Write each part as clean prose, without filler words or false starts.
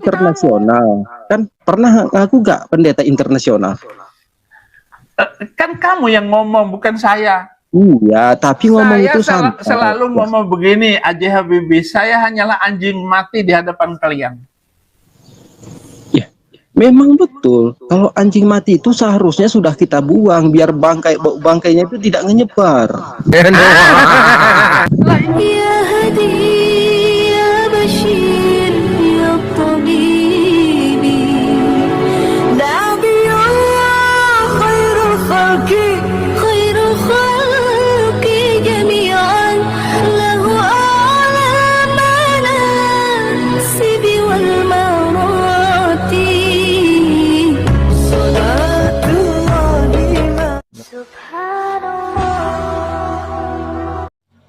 internasional. Kan pernah aku nggak pendeta internasional? Kan kamu yang ngomong, bukan saya. Iya, tapi ngomong itu Saya santai. selalu ngomong begini, Aji Habibie, saya hanyalah anjing mati di hadapan kalian. Ya, memang betul. Kalau anjing mati itu seharusnya sudah kita buang biar bangkainya itu tidak menyebar.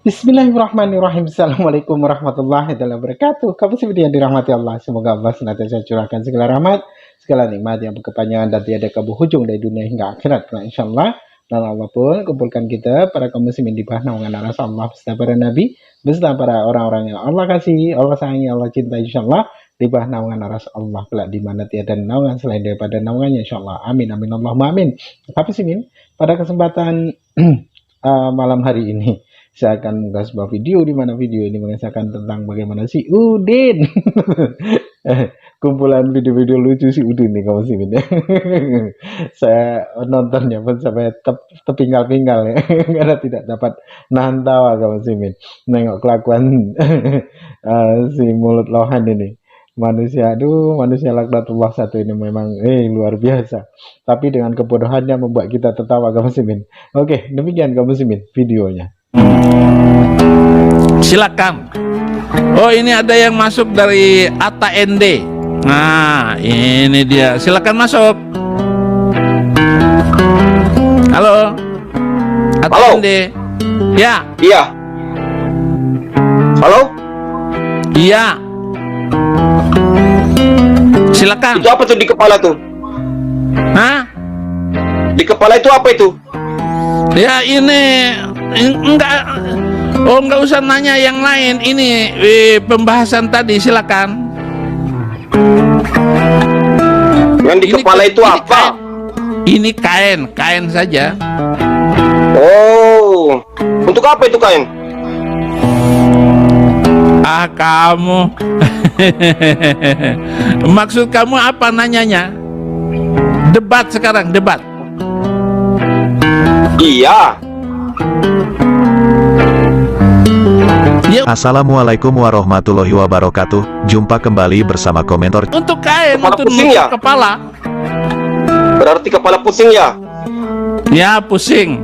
Bismillahirrahmanirrahim. Assalamualaikum warahmatullahi wabarakatuh. Kamu yang dirahmati Allah. Semoga Allah senantiasa curahkan segala rahmat, segala nikmat yang berkepanjangan dan tiada keberhujung dari dunia hingga akhirat. Nah, insyaallah dan Allah pun kumpulkan kita para kaum muslimin di bawah naungan aras Allah beserta para nabi, beserta para orang-orang yang Allah kasih, Allah sayangi, Allah cinta, insyaallah di bawah naungan aras Allah kelak di mana tiada naungan selain daripada naungannya, insyaallah. Amin amin Allahumma amin. Kaum muslimin, pada kesempatan malam hari ini saya akan mengunggah sebuah video di mana video ini mengisahkan tentang bagaimana si Udin kumpulan video-video lucu si Udin nih kamu sih ya. Saya nontonnya pun sampai terpinggal-pinggal ya karena tidak dapat nahan tawa kamu sih nengok kelakuan si mulut lohan ini manusia. Aduh, manusia laknatullah satu ini memang luar biasa, tapi dengan kebodohannya membuat kita tertawa kamu sih. Oke, demikian kamu sih videonya. Silakan. Oh, ini ada yang masuk dari Atta ND. Nah, ini dia. Silakan masuk. Halo. Atta Halo. ND. Ya. Iya. Halo? Iya. Silakan. Itu apa tuh di kepala tuh? Hah? Di kepala itu apa itu? Ya ini enggak usah nanya yang lain. Ini pembahasan tadi, silakan. Yang di kepala itu apa? Ini kain saja. Oh, untuk apa itu kain? Ah, kamu. Maksud kamu apa nanyanya? Debat sekarang, debat. Iya. Assalamualaikum warahmatullahi wabarakatuh. Jumpa kembali bersama komentar. Untuk kain, Kepala untuk pusing ya? kepala. Berarti kepala pusing ya? Ya, pusing.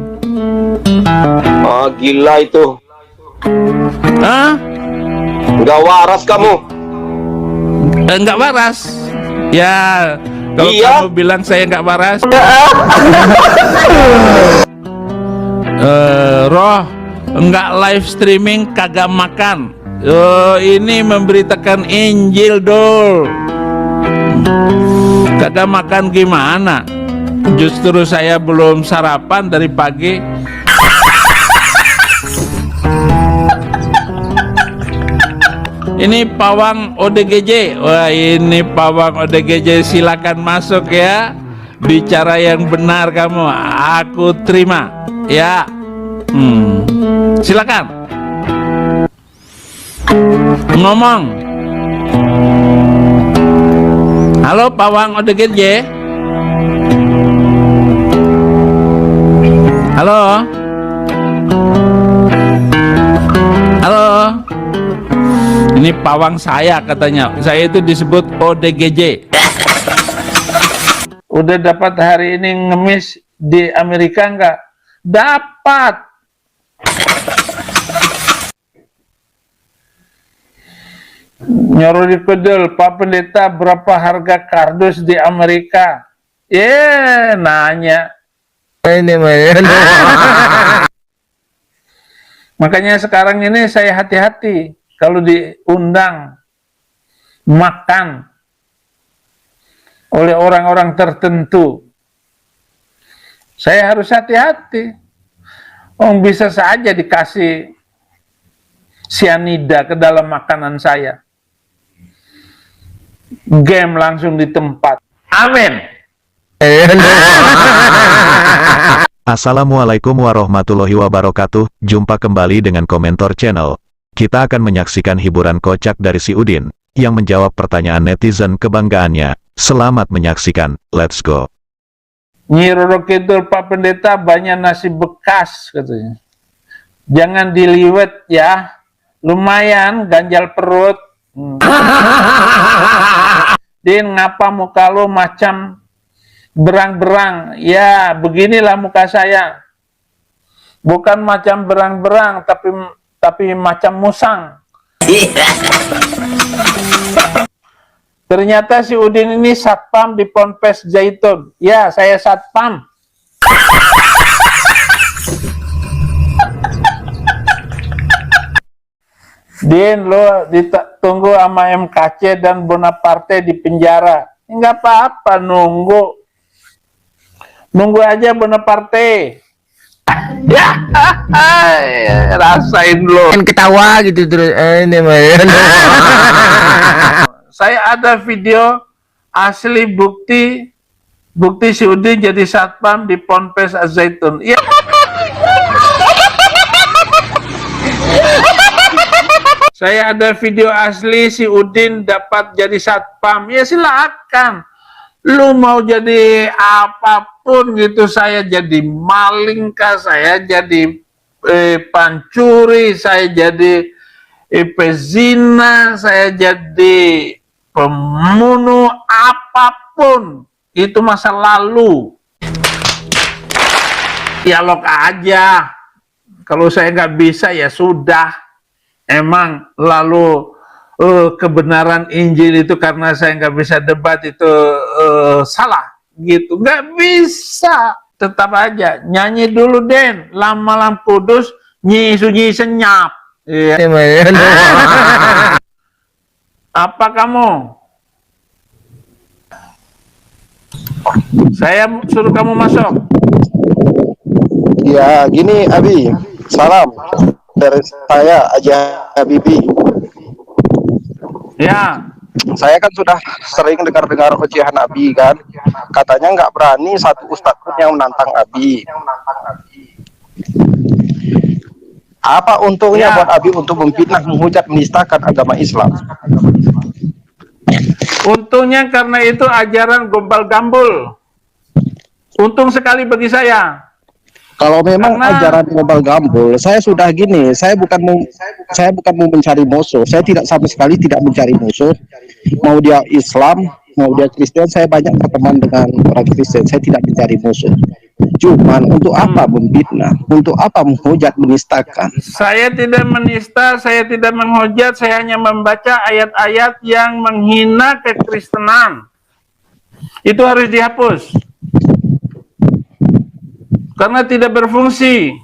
Ah, gila itu. Hah? Nggak waras kamu. Enggak waras. Ya, kalau Iya. kamu bilang saya enggak waras. Roh enggak live streaming, kagak makan. Ini memberitakan Injil dol. Kagak makan gimana? Justru saya belum sarapan dari pagi. Ini pawang ODGJ. Wah, ini pawang ODGJ, silakan masuk ya. Bicara yang benar kamu, aku terima ya. Silakan ngomong. Halo pawang ODGJ. Halo. Halo. Ini pawang saya katanya. Saya itu disebut ODGJ. Udah dapat hari ini ngemis di Amerika enggak? Dapat. Nyuruh dikedel, Pak Pendeta, berapa harga kardus di Amerika? Nanya. Ini makanya sekarang ini saya hati-hati kalau diundang makan oleh orang-orang tertentu. Saya harus hati-hati. Bisa saja dikasih cyanida ke dalam makanan saya. game langsung di tempat. Amin. Assalamualaikum warahmatullahi wabarakatuh. Jumpa kembali dengan Komentar Channel. Kita akan menyaksikan hiburan kocak dari si Udin yang menjawab pertanyaan netizen kebanggaannya. Selamat menyaksikan. Let's go. Nyi Roro Kidul, Pak Pendeta, banyak nasi bekas katanya. Jangan diliwet ya. Lumayan ganjal perut. Din, ngapa muka lo macam berang-berang? Ya, beginilah muka saya. Bukan macam berang-berang, tapi macam musang. Ternyata si Udin ini satpam di Ponpes Zaitun. Ya, saya satpam. Din, lo ditunggu sama MKC dan Bonaparte di penjara. Enggak apa-apa, nunggu. Nunggu aja Bonaparte. Ya, rasain lo. Kan ketawa gitu terus. Ini mah. Saya ada video asli bukti si Udin jadi satpam di Ponpes Zaitun. Ya. Saya ada video asli si Udin dapat jadi satpam. Ya silakan. Lu mau jadi apapun gitu, saya jadi maling kah, saya jadi pancuri, saya jadi pezina, saya jadi pembunuh, apapun itu masa lalu. Dialog aja. Kalau saya nggak bisa ya sudah. Emang lalu kebenaran Injil itu karena saya nggak bisa debat itu salah gitu, nggak bisa. Tetap aja nyanyi dulu Den, Malam Kudus, nyi sunyi senyap. Iya. Apa kamu? Saya suruh kamu masuk. Ya, gini Abi, salam dari saya Aja Habibi. Ya. Saya kan sudah sering dengar-dengar ocehan Abi kan, katanya nggak berani satu ustadz pun yang menantang Abi. Apa untungnya buat Abi untuk memfitnah, menghujat, menistakan agama Islam? Untungnya karena itu ajaran gombal-gambul. Untung sekali bagi saya. Kalau memang Karena ajaran global gambul, saya sudah gini, saya bukan mau mencari musuh, saya tidak sama sekali tidak mencari musuh. Mau dia Islam, mau dia Kristen, saya banyak berteman dengan orang Kristen, saya tidak mencari musuh. Cuman untuk apa memfitnah, untuk apa menghujat, menistakan? saya tidak menista, saya tidak menghujat, saya hanya membaca ayat-ayat yang menghina kekristenan. Itu harus dihapus. Karena tidak berfungsi.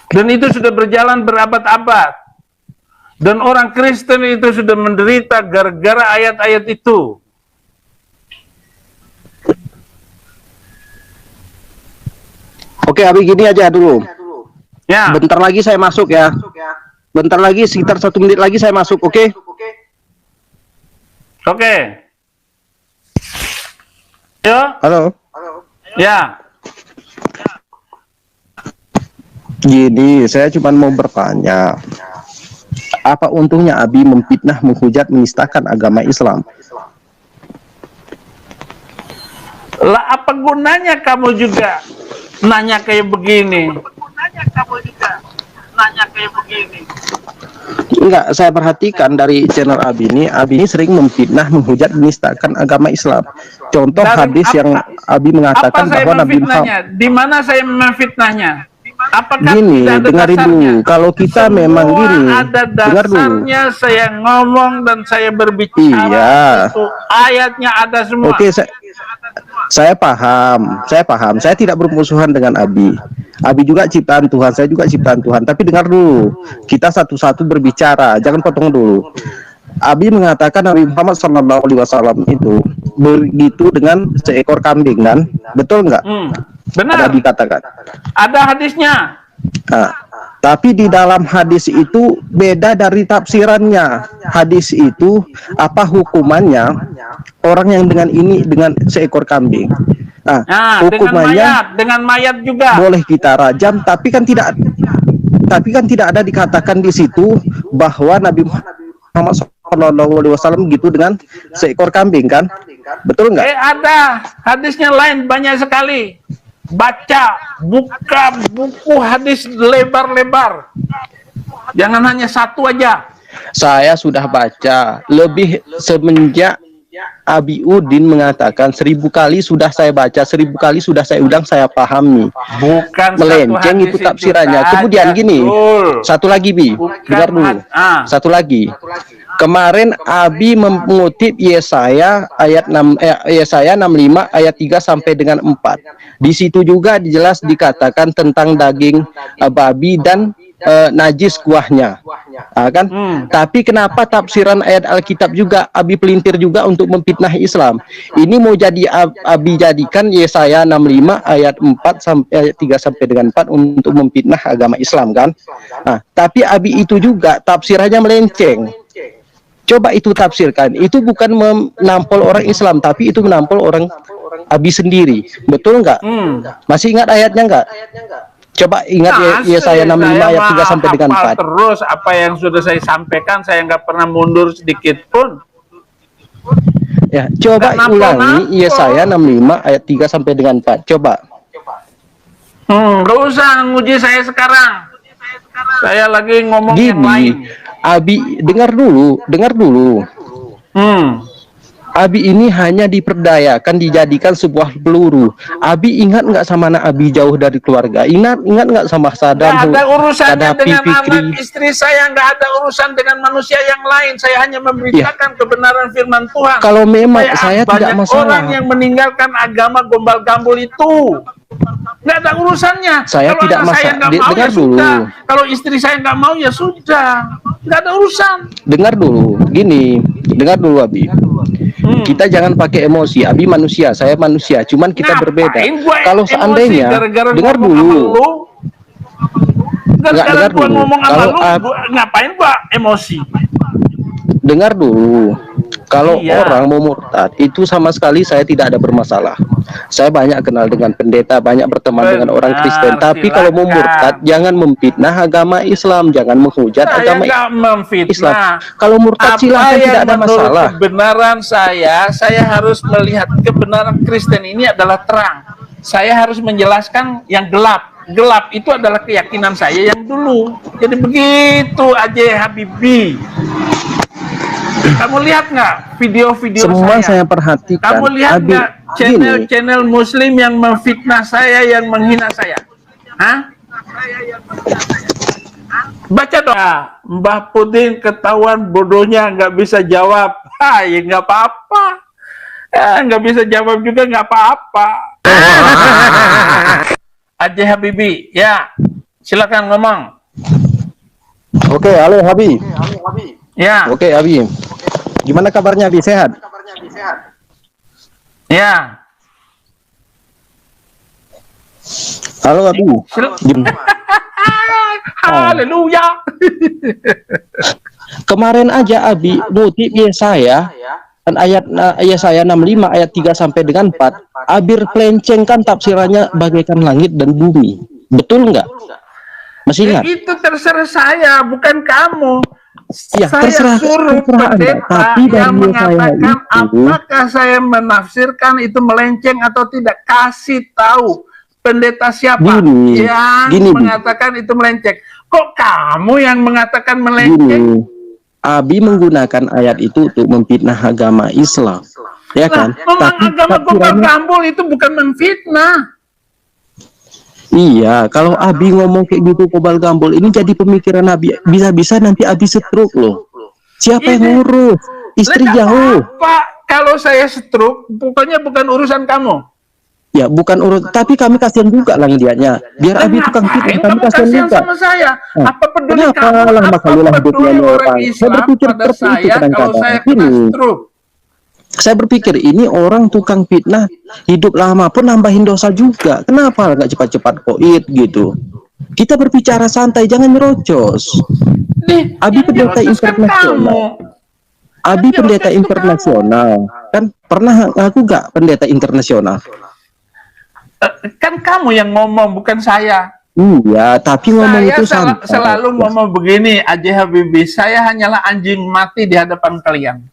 Dan itu sudah berjalan berabad-abad. Dan orang Kristen itu sudah menderita gara-gara ayat-ayat itu. Oke, Abi, gini aja dulu. Ya. Bentar lagi saya masuk ya. Bentar lagi, sekitar 1 menit lagi saya masuk, oke? Oke. Yo. Halo. Ya. Gini, saya cuma mau bertanya, apa untungnya Abi memfitnah, menghujat, menistakan agama Islam? Lah apa gunanya kamu juga nanya kayak begini? Enggak, saya perhatikan dari channel Abi ini sering memfitnah, menghujat, menistakan agama Islam. Contoh Dari hadis yang Abi mengatakan apa saya bahwa Nabi memfitnahnya? Muhammad. Di mana saya memfitnahnya? Apakah Gini, tidak ada dengarin dasarnya? dulu. Kalau kita Semua memang gini, ada dengar dulu. dasarnya, saya ngomong dan saya berbicara. Iya. Itu ayatnya ada semua. Oke, saya paham. Saya tidak bermusuhan dengan Abi. Abi juga ciptaan Tuhan, saya juga ciptaan Tuhan. Tapi dengar dulu, kita satu-satu berbicara, jangan potong dulu. Abi mengatakan Nabi Muhammad SAW itu begitu dengan seekor kambing, kan? Betul nggak? Benar. Ada Abi katakan. Ada hadisnya. Nah, Tapi di dalam hadis itu beda dari tafsirannya. Hadis itu apa hukumannya orang yang dengan ini dengan seekor kambing. Nah, Nah, hukumannya dengan mayat juga. boleh kita rajam, tapi kan tidak ada dikatakan di situ bahwa Nabi Muhammad SAW gitu dengan seekor kambing kan? Betul nggak? Ada hadisnya lain banyak sekali. Baca, buka buku hadis lebar-lebar. Jangan hanya satu aja. Saya sudah baca lebih semenjak Abi Udin mengatakan 1000 kali sudah saya baca, 1000 kali sudah saya ulang, saya pahami. Bukan Melenceng satu hadis itu tafsirannya. saja, Kemudian gini, Tul. satu lagi Bi, Bukan dengar dulu. Satu lagi. Kemarin Abi mengutip Yesaya ayat 6 Yesaya 65 ayat 3 sampai dengan 4. Di situ juga jelas dikatakan tentang daging babi dan najis kuahnya. Kan? Tapi kenapa tafsiran ayat Alkitab juga Abi pelintir juga untuk memfitnah Islam? Ini mau jadi Abi jadikan Yesaya 65 ayat 4 sampai ayat 3 sampai dengan 4 untuk memfitnah agama Islam kan? Nah, tapi Abi itu juga tafsirannya melenceng. Coba itu tafsirkan. Itu bukan menampol orang Islam, tapi itu menampol orang Abi sendiri. Betul nggak? Masih ingat ayatnya nggak? Coba ingat Yesaya 65 ayat 3 sampai dengan 4. Terus apa yang sudah saya sampaikan, saya nggak pernah mundur sedikit pun. Ya, coba ulangi Yesaya 65 ayat 3 sampai dengan 4. Coba. Nggak usah nguji saya sekarang. Saya lagi ngomong yang lain. Gini, Abi dengar dulu. Abi ini hanya diperdayakan, dijadikan sebuah peluru. Abi ingat nggak sama anak Abi jauh dari keluarga? Ingat nggak sama Saddam? Nggak ada urusannya Gaddafi, dengan Fikri? anak istri saya, nggak ada urusan dengan manusia yang lain. Saya hanya memberitakan kebenaran firman Tuhan. Kalau memang Supaya saya tidak banyak masalah. orang yang meninggalkan agama gombal-gambul itu. Nggak ada urusannya. Saya kalau tidak anak saya masalah. nggak mau, Dengar ya dulu. sudah. Kalau istri saya nggak mau, ya sudah. Nggak ada urusan. Dengar dulu, gini, dengar dulu Abi. Kita jangan pakai emosi. Abi manusia, saya manusia. Cuman kita berbeda. Kalau seandainya, dengar dulu. Gara-gara dengar gua dulu. ngomong sama Kalau lu, ngapain gua emosi? Dengar dulu. Kalau Iya. orang mau murtad, itu sama sekali saya tidak ada bermasalah. Saya banyak kenal dengan pendeta, banyak berteman dengan orang Kristen. Tapi kalau mau murtad, jangan memfitnah agama Islam, jangan menghujat Saya agama nggak memfitnah. Islam. Kalau murtad silahkan, tidak ada masalah. Kebenaran saya harus melihat kebenaran Kristen ini adalah terang. Saya harus menjelaskan yang gelap. Gelap itu adalah keyakinan saya yang dulu. Jadi begitu aja Habibi. Kamu lihat nggak video-video Semua saya perhatikan. Kamu lihat Abi, nggak gini, channel Muslim yang memfitnah saya, yang menghina saya? Hah? Baca dong. Ya, Mbah Pudin ketahuan bodohnya, nggak bisa jawab. Ya nggak apa-apa. Ya, nggak bisa jawab juga nggak apa-apa. Aja Habibi, ya silakan ngomong. Oke, halo Habi. Ya, Oke, Abi. Gimana kabarnya, Abi? Sehat? ya. Halo, Abi. Haleluya. Kemarin aja Abi ngutip Yesaya dan ayat Yesaya 65 ayat 3 sampai dengan 4. Abi pelencengkan tafsirannya bagaikan langit dan bumi. Betul nggak? Masih ingat? Itu terserah saya, bukan kamu. Ya, Saya terserah suruh Anda. pendeta Tapi yang dari Yesaya mengatakan itu, apakah saya menafsirkan itu melenceng atau tidak. Kasih tahu pendeta siapa Gini, yang Bi. mengatakan itu melenceng. Kok kamu yang mengatakan melenceng? gini, Abi menggunakan ayat itu untuk memfitnah agama Islam, ya kan? Memang Tapi agama tafsirannya, gombal-gambul itu bukan memfitnah. iya, kalau Abi ngomong kayak gitu kobal gambol, ini jadi pemikiran Abi. Bisa-bisa nanti Abi stroke loh. Siapa yang ngurus? Istri Lah, nggak jauh. apa-apa. Kalau saya stroke, pokoknya bukan urusan kamu. Ya, bukan urut, tapi kami kasihan juga lah ngeliatnya. Biar Abi tukang Ngapain fitnah, kami kamu kasihan kasihan juga. sama saya? Nah, Apa peduli kenapa kamu? lah Apa makanya hidupnya peduli ini orang orang? Saya Islam berpikir pada seperti itu saya kalau kadang-kadang. saya kena Gini. stroke? Saya berpikir ini orang tukang fitnah, hidup lama pun nambahin dosa juga. Kenapa nggak cepat-cepat koid gitu? Kita berbicara santai, jangan nyerocos. Nih, Abi yang pendeta nyerocos kan kamu. internasional. Abi Yang pendeta nyerocos itu internasional. Kan pernah aku gak pendeta internasional? Kan kamu yang ngomong, bukan saya. Iya, tapi ngomong Saya itu santai. selalu ngomong begini, Aji Habibie, saya hanyalah anjing mati di hadapan kalian.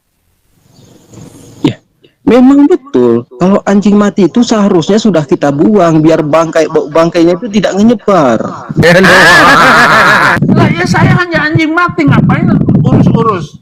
Ya, memang betul. Kalau anjing mati itu seharusnya sudah kita buang biar bangkainya itu tidak menyebar. Lah ya saya hanya anjing mati, ngapain urus-urus?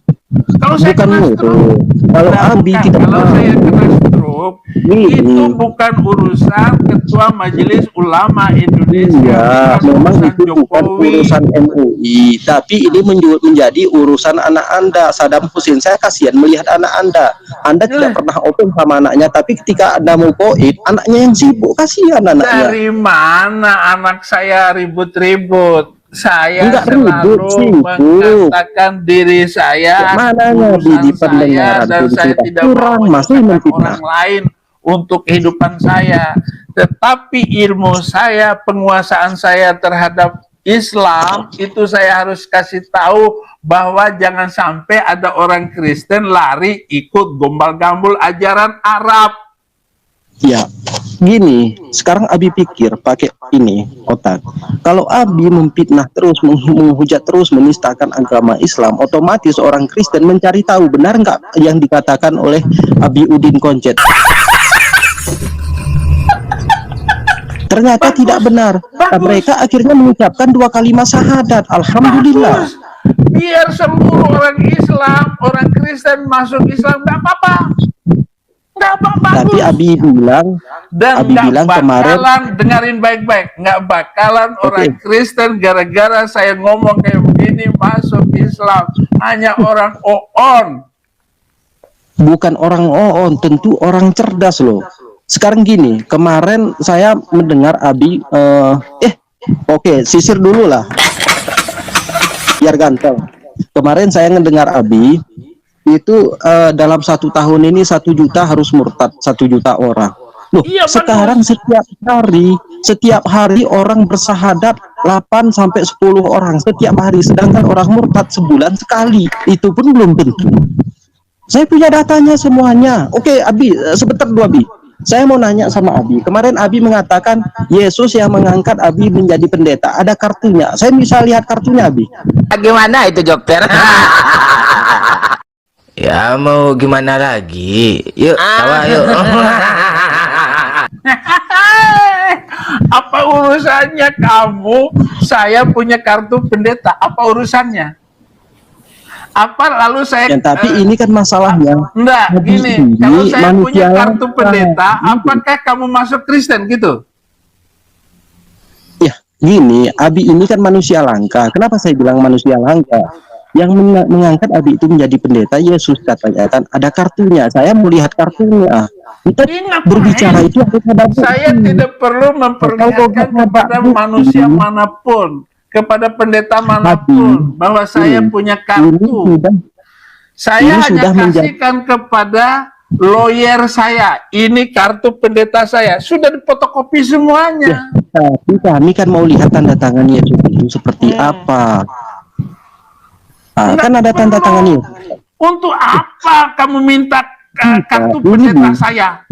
Kalau saya Bukan kena itu. stroke, Kalau nah, Abi bukan. tidak Kalau mau. saya kena stroke, Ini. itu bukan urusan Ketua Majelis Ulama Indonesia, Iya, bukan memang urusan itu bukan Jokowi. urusan MUI, tapi ini menjadi urusan anak Anda, Saddam Hussein. Saya kasihan melihat anak Anda. Anda tidak pernah open sama anaknya, tapi ketika Anda mau koid, anaknya yang sibuk, kasihan anaknya. Dari mana anak saya ribut-ribut? Saya Enggak ribut, selalu sibuk. mengatakan diri saya, Mananya urusan di saya, pendengaran dan pun saya sudah tidak kurang, mau masih menyusahkan memfitnah. orang lain untuk kehidupan saya. Tetapi ilmu saya, penguasaan saya terhadap Islam, itu saya harus kasih tahu bahwa jangan sampai ada orang Kristen lari ikut gombal-gambul ajaran Arab. Ya, gini, sekarang Abi pikir pakai ini otak. Kalau Abi memfitnah terus, menghujat terus, menistakan agama Islam, otomatis orang Kristen mencari tahu benar nggak yang dikatakan oleh Abi Udin Koncet. Ternyata tidak benar. Nah, mereka akhirnya mengucapkan 2 kalimat syahadat. Alhamdulillah. Bagus. Biar seluruh orang Islam, orang Kristen masuk Islam, nggak apa-apa. Nggak apa-apa. Tapi Abi bilang, Dan Abi nggak bilang bakalan, kemarin, dengerin baik-baik, nggak bakalan orang Kristen gara-gara saya ngomong kayak begini masuk Islam. Hanya orang on. bukan orang on, tentu orang cerdas loh. Sekarang gini, kemarin saya mendengar Abi, oke, sisir dulu lah, biar ganteng. Kemarin saya mendengar Abi, itu dalam 1 tahun ini 1 juta harus murtad, 1 juta orang. Loh, Iya, sekarang setiap hari orang bersahadat 8 sampai 10 orang setiap hari, sedangkan orang murtad sebulan sekali. Itu pun belum tentu. Saya punya datanya semuanya. Oke, Abi, sebentar dulu Abi. Saya mau nanya sama Abi. Kemarin Abi mengatakan Yesus yang mengangkat Abi menjadi pendeta. Ada kartunya. Saya bisa lihat kartunya, Abi. Gimana itu dokter? Ya mau gimana lagi? Yuk, tawa yuk. Apa urusannya kamu? Saya punya kartu pendeta. Apa urusannya? Apa lalu saya? Ya, tapi ini kan masalahnya. Enggak, gini. Ini Kalau saya punya manusia kartu langka. pendeta, apakah kamu masuk Kristen gitu? Ya, gini, Abi ini kan manusia langka. Kenapa saya bilang manusia langka? Yang mengangkat Abi itu menjadi pendeta Yesus, katanya kan ada kartunya. Saya melihat kartunya. Kita Ini berbicara itu harus ada bukti. saya tidak perlu memperlihatkan Kalau kepada bukti, manusia manapun, kepada pendeta manapun, bahwa saya punya kartu. Saya ini hanya sudah kasihkan kepada lawyer saya. Ini kartu pendeta saya. Sudah difotokopi semuanya. Tapi kami kan mau lihat tanda tangan Yesus itu seperti apa. Nah, kan ada tanda tangan Yesus. Untuk apa kamu minta kartu pendeta saya?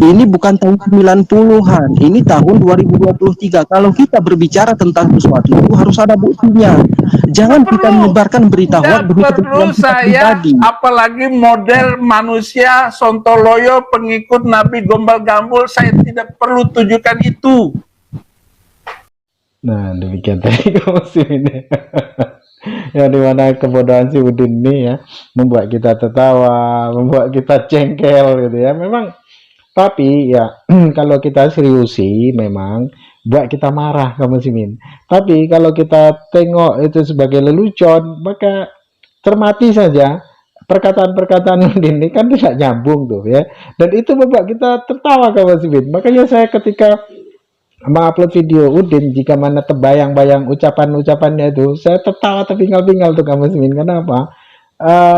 Ini bukan tahun 90-an, ini tahun 2023. Kalau kita berbicara tentang sesuatu itu harus ada buktinya. Jangan kita menyebarkan berita hoax demi kepentingan kita pribadi. Apalagi model manusia sontoloyo pengikut Nabi Gombal Gambul, saya tidak perlu tunjukkan itu. Nah, demikian tadi ini. Yang dimana kebodohan si Udin ini ya membuat kita tertawa, membuat kita jengkel gitu ya. Memang, tapi ya kalau kita seriusi memang buat kita marah kaum muslimin. Tapi kalau kita tengok itu sebagai lelucon, maka cermati saja perkataan-perkataan Udin ini kan tidak nyambung tuh ya. Dan itu membuat kita tertawa kaum muslimin. Makanya saya ketika mengupload video Udin, jika mana terbayang-bayang ucapan-ucapannya itu, saya tertawa terpinggal-pinggal tuh kaum muslimin. Kenapa?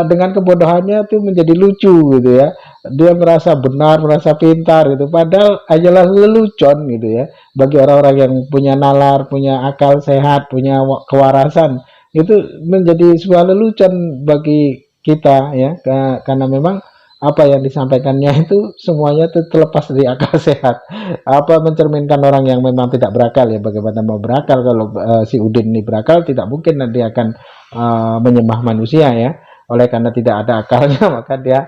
dengan kebodohannya itu menjadi lucu gitu ya. Dia merasa benar, merasa pintar gitu. Padahal hanyalah lelucon gitu ya. Bagi orang-orang yang punya nalar, punya akal sehat, punya kewarasan, itu menjadi sebuah lelucon bagi kita ya. Karena memang apa yang disampaikannya itu semuanya itu terlepas dari akal sehat. Apa mencerminkan orang yang memang tidak berakal ya. Bagaimana mau berakal kalau si Udin ini berakal, tidak mungkin nanti akan menyembah manusia ya. Oleh karena tidak ada akalnya maka dia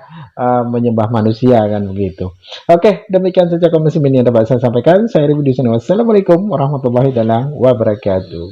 menyembah manusia kan begitu. Oke, demikian saja kaum muslimin yang dapat saya sampaikan. Saya Rifdi. Wassalamualaikum warahmatullahi wabarakatuh.